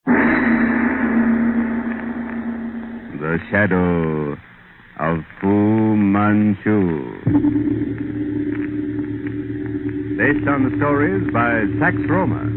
The Shadow of Fu Manchu. Based on the stories by Sax Roma.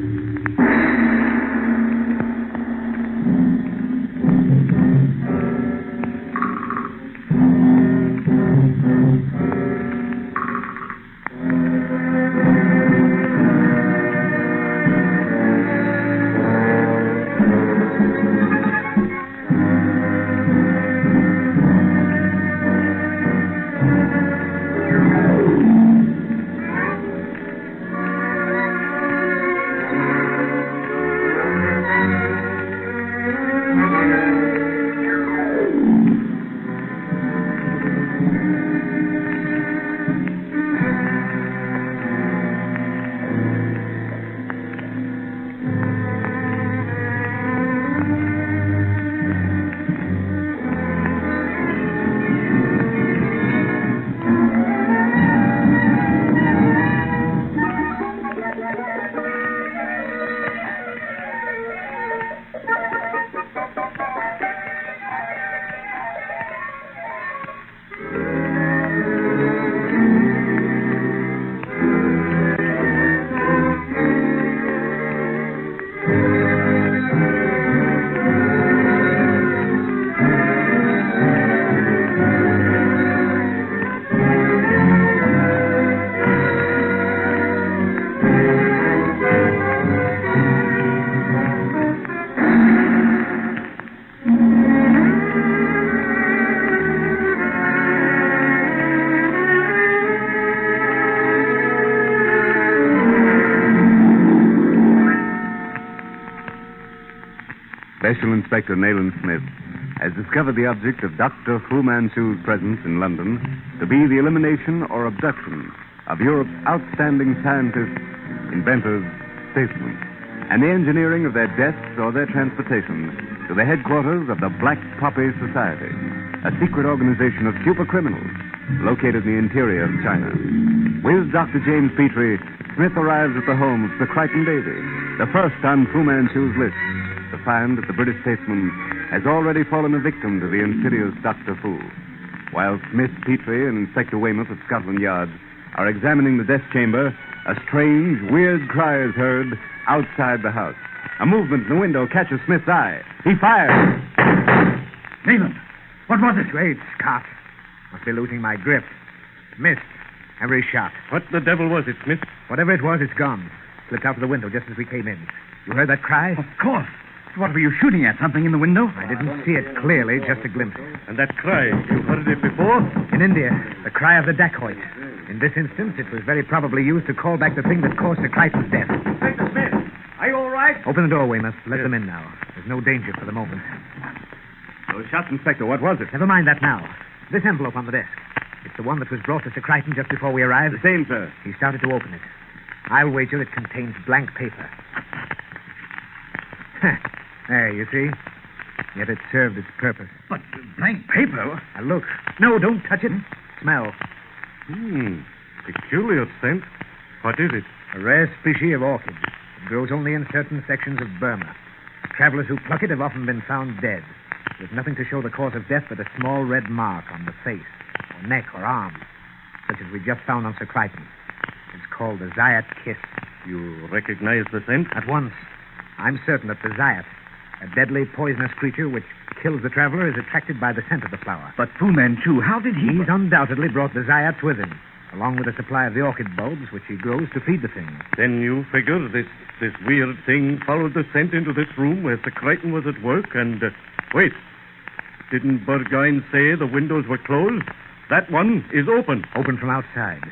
Special Inspector Nayland Smith has discovered the object of Dr. Fu Manchu's presence in London to be the elimination or abduction of Europe's outstanding scientists, inventors, statesmen, and the engineering of their deaths or their transportation to the headquarters of the Black Poppy Society, a secret organization of super criminals located in the interior of China. With Dr. James Petrie, Smith arrives at the home of Sir Crichton Davy, the first on Fu Manchu's list, to find that the British statesman has already fallen a victim to the insidious Dr. Fu. While Smith, Petrie, and Inspector Weymouth of Scotland Yard are examining the death chamber, a strange, weird cry is heard outside the house. A movement in the window catches Smith's eye. He fires. Nayland, what was it? Great Scott. Must be losing my grip. Missed. Every shot. What the devil was it, Smith? Whatever it was, it's gone. Slipped out of the window just as we came in. You heard that cry? Of course. What were you shooting at? Something in the window? I didn't see it clearly, just a glimpse. And that cry, you heard it before? In India, the cry of the dacoit. In this instance, it was very probably used to call back the thing that caused Sir Crichton's death. Inspector Smith, are you all right? Open the door, Weymouth. Let them in now. There's no danger for the moment. Those shots, Inspector, what was it? Never mind that now. This envelope on the desk. It's the one that was brought to Sir Crichton just before we arrived. The same, sir. He started to open it. I'll wager it contains blank paper. There, you see? Yet it served its purpose. But blank paper? Now, look. No, don't touch it. Smell. Peculiar scent. What is it? A rare species of orchid. It grows only in certain sections of Burma. Travelers who pluck it have often been found dead. There's nothing to show the cause of death but a small red mark on the face, or neck, or arm, such as we just found on Sir Crichton. It's called the Zayat kiss. You recognize the scent? At once. I'm certain that the Zayat, a deadly poisonous creature which kills the traveler, is attracted by the scent of the flower. But Fu Manchu, how did he... He's undoubtedly brought the Zayat with him, along with a supply of the orchid bulbs which he grows to feed the thing. Then you figure this weird thing followed the scent into this room where Sir Crichton was at work and... wait. Didn't Burgoyne say the windows were closed? That one is open. Open from outside.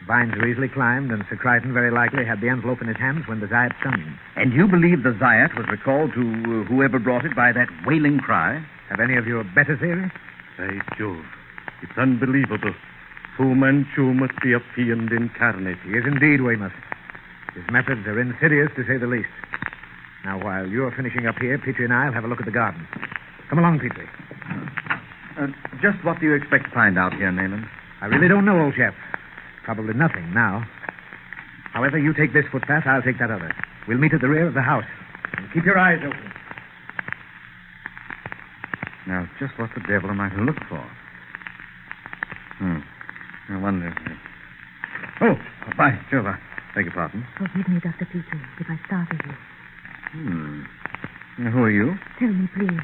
Vines were easily climbed, and Sir Crichton very likely had the envelope in his hands when the Zayat stung him. And you believe the Zayat was recalled to whoever brought it by that wailing cry? Have any of you a better theory? By Jove. It's unbelievable. Fu Manchu must be a fiend incarnate. He is indeed, Weymouth. His methods are insidious, to say the least. Now, while you're finishing up here, Petrie and I'll have a look at the garden. Come along, Petrie. Just what do you expect to find out here, Nayland? I really don't know, old chap. Probably nothing now. However, you take this footpath, I'll take that other. We'll meet at the rear of the house. And keep your eyes open. Now, just what the devil am I to look for? I wonder if... Oh, by Jove, I beg your pardon. Forgive me, Dr. Petrie, if I startle you. Now, who are you? Tell me, please.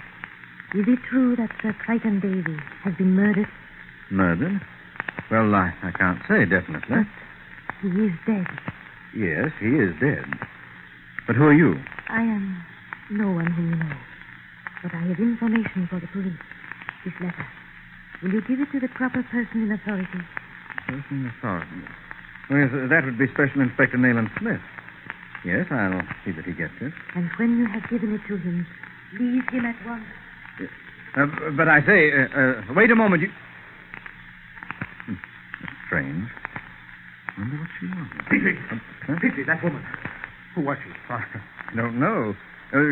Is it true that Sir Crichton Davy has been murdered? Murdered? Well, I can't say definitely. But he is dead. Yes, he is dead. But who are you? I am no one whom you know. But I have information for the police. This letter. Will you give it to the proper person in authority? Person in authority? Well, yes, that would be Special Inspector Nayland Smith. Yes, I'll see that he gets it. And when you have given it to him, leave him at once. But I say, wait a moment. Strange. I wonder what she wanted. Petrie! Huh? Petrie, that woman. Who was she? I don't know.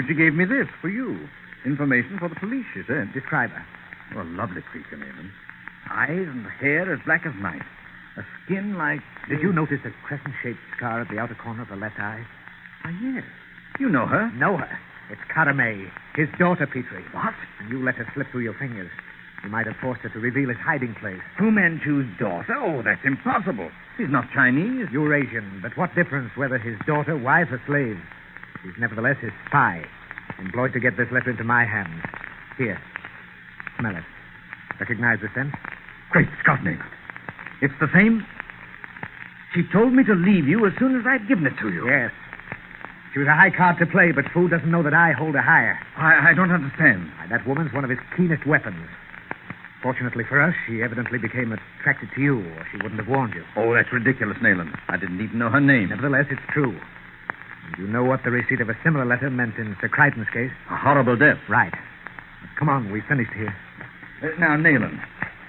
She gave me this for you. Information for the police, she said. Describe her. Oh, a lovely creature, Nayland. Eyes and hair as black as night. A skin like... Did you notice a crescent-shaped scar at the outer corner of the left eye? Why, yes. You know her? Know her. It's Cara May, his daughter, Petrie. What? And you let her slip through your fingers. You might have forced her to reveal his hiding place. Fu Manchu's daughter? Oh, that's impossible. She's not Chinese. Eurasian, but what difference whether his daughter, wife, or slave? She's nevertheless his spy, employed to get this letter into my hands. Here. Smell it. Recognize the scent? Great Scott, Nayland. It's the same. She told me to leave you as soon as I'd given it to you. Yes. She was a high card to play, but Fu doesn't know that I hold a higher. I don't understand. Why, that woman's one of his keenest weapons. Fortunately for us, she evidently became attracted to you, or she wouldn't have warned you. Oh, that's ridiculous, Nayland. I didn't even know her name. Nevertheless, it's true. And you know what the receipt of a similar letter meant in Sir Crichton's case? A horrible death. Right. Come on, we've finished here. Now, Nayland,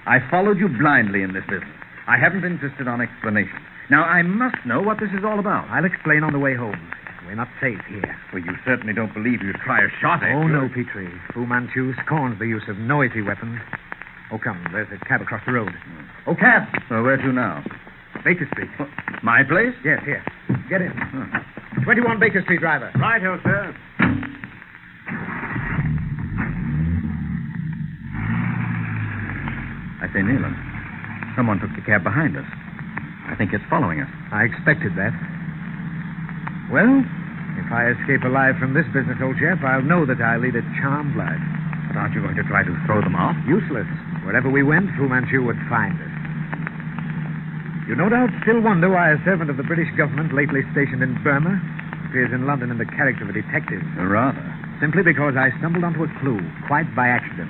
I followed you blindly in this business. I haven't insisted on explanation. Now, I must know what this is all about. I'll explain on the way home. We're not safe here. Well, you certainly don't believe you'd try a shot at Oh, no, Petrie. Fu Manchu scorns the use of noisy weapons. Oh, come. There's a cab across the road. Oh, cab! Well, where to now? Baker Street. My place? Yes, here. Get in. 21 Baker Street, driver. Right-o, sir. I say, Nayland, someone took the cab behind us. I think it's following us. I expected that. Well, if I escape alive from this business, old chap, I'll know that I lead a charmed life. But aren't you going to try to throw them off? Useless. Wherever we went, Fu Manchu would find us. You no doubt still wonder why a servant of the British government lately stationed in Burma appears in London in the character of a detective. Rather. Simply because I stumbled onto a clue, quite by accident.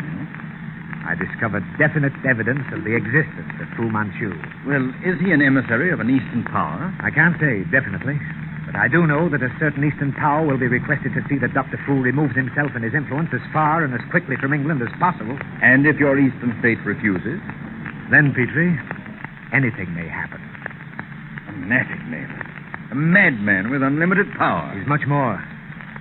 I discovered definite evidence of the existence of Fu Manchu. Well, is he an emissary of an Eastern power? I can't say definitely, but I do know that a certain Eastern power will be requested to see that Dr. Fu removes himself and his influence as far and as quickly from England as possible. And if your Eastern state refuses? Then, Petrie, anything may happen. A fanatic, Nayland. A madman with unlimited power. He's much more.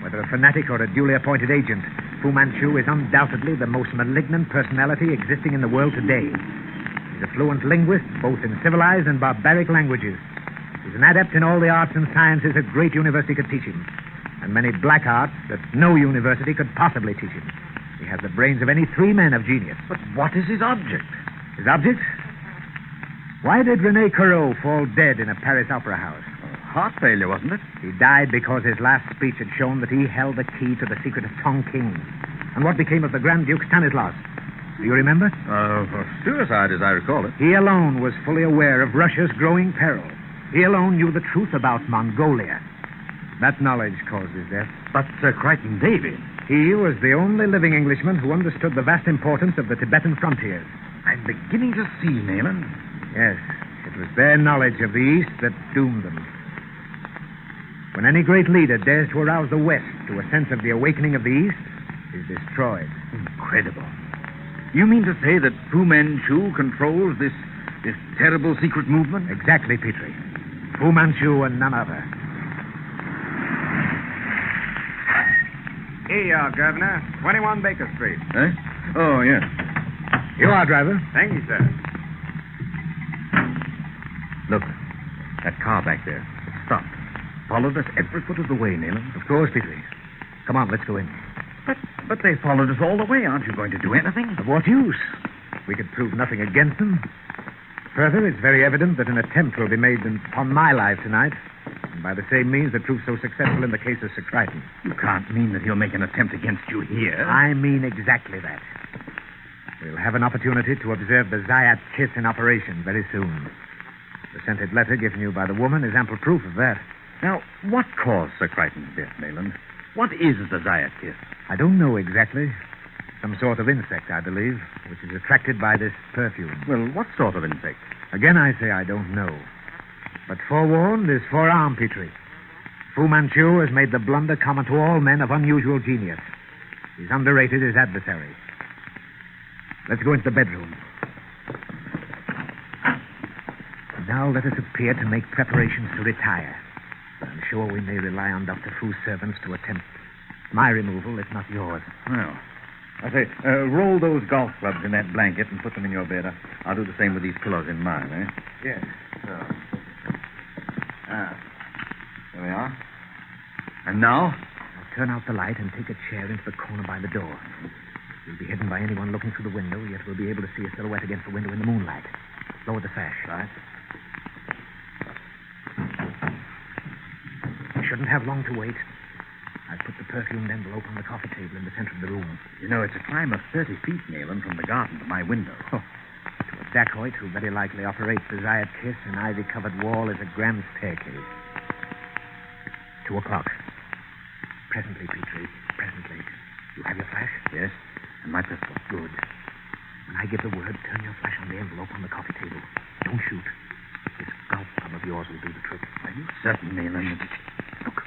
Whether a fanatic or a duly appointed agent, Fu Manchu is undoubtedly the most malignant personality existing in the world today. He's a fluent linguist, both in civilized and barbaric languages. He's an adept in all the arts and sciences a great university could teach him, and many black arts that no university could possibly teach him. He has the brains of any 3 men of genius. But what is his object? His object? Why did Rene Corot fall dead in a Paris opera house? Heart failure, wasn't it? He died because his last speech had shown that he held the key to the secret of Tonking. And what became of the Grand Duke Stanislaus? Do you remember? Suicide, as I recall it. He alone was fully aware of Russia's growing peril. He alone knew the truth about Mongolia. That knowledge caused his death. But Sir Crichton Davy. He was the only living Englishman who understood the vast importance of the Tibetan frontiers. I'm beginning to see, Nayland. Yes, it was their knowledge of the East that doomed them. When any great leader dares to arouse the West to a sense of the awakening of the East, he's destroyed. Incredible. You mean to say that Fu Manchu controls this terrible secret movement? Exactly, Petrie. Fu Manchu and none other. Here you are, Governor. 21 Baker Street. Eh? Oh, yes. You are, driver. Thank you, sir. Look, that car back there. It stopped. Followed us every foot of the way, Nayland. Of course, Petrie. Come on, let's go in. But they followed us all the way. Aren't you going to do anything? Of what use? We could prove nothing against them. Further, it's very evident that an attempt will be made upon my life tonight. And by the same means that proved so successful in the case of Sir Crichton. You can't mean that he'll make an attempt against you here. I mean exactly that. We'll have an opportunity to observe the Zayat kiss in operation very soon. The scented letter given you by the woman is ample proof of that. Now, what caused Sir Crichton's death, Mayland? What is the Zayat kiss? I don't know exactly. Some sort of insect, I believe, which is attracted by this perfume. Well, what sort of insect? Again, I say I don't know. But forewarned is forearmed, Petrie. Fu Manchu has made the blunder common to all men of unusual genius. He's underrated his adversary. Let's go into the bedroom. Now let us appear to make preparations to retire. I'm sure we may rely on Dr. Fu's servants to attempt my removal, if not yours. Well, I say, roll those golf clubs in that blanket and put them in your bed. I'll do the same with these pillows in mine, eh? Yes. So. There we are. And now? Now turn out the light and take a chair into the corner by the door. You'll be hidden by anyone looking through the window, yet we'll be able to see a silhouette against the window in the moonlight. Lower the sash. Right. You shouldn't have long to wait. I've put the perfumed envelope on the coffee table in the center of the room. You know, it's a climb of 30 feet, Nayland, from the garden to my window. Oh. To a dacoit who very likely operates the Zayat kiss, an ivy-covered wall is a grand staircase. 2 o'clock. Presently, Petrie, presently. You have your flash? Yes, and my pistol. Good. When I give the word, turn your flash on the envelope on the coffee table. Don't shoot. This golf club of yours will do the trick. Are you certain, Nayland? Look.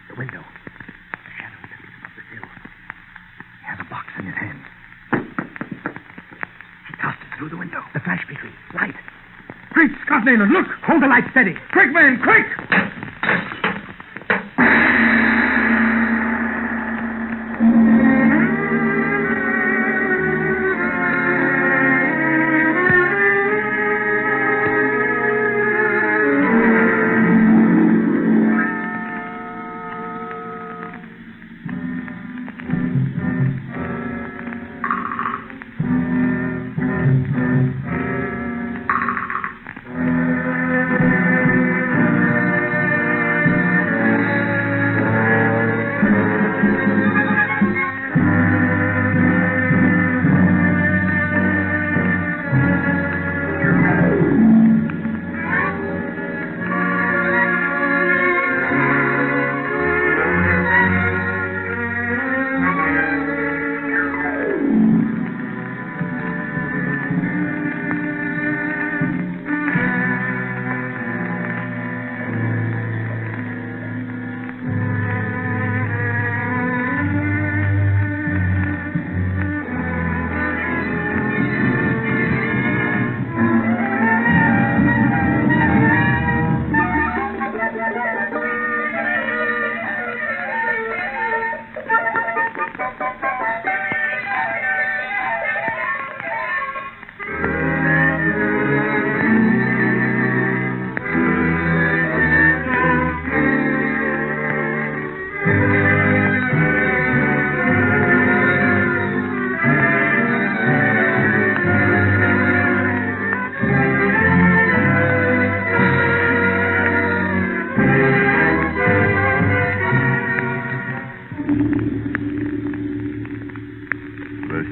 The window. The shadow that is above the sill. He has a box in his hand. He tossed it through the window. The flash, Petrie. Light. Great Scott, Nayland, look! Hold the light steady. Quick, man, quick!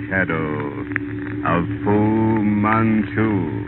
Shadow of Fu Manchu.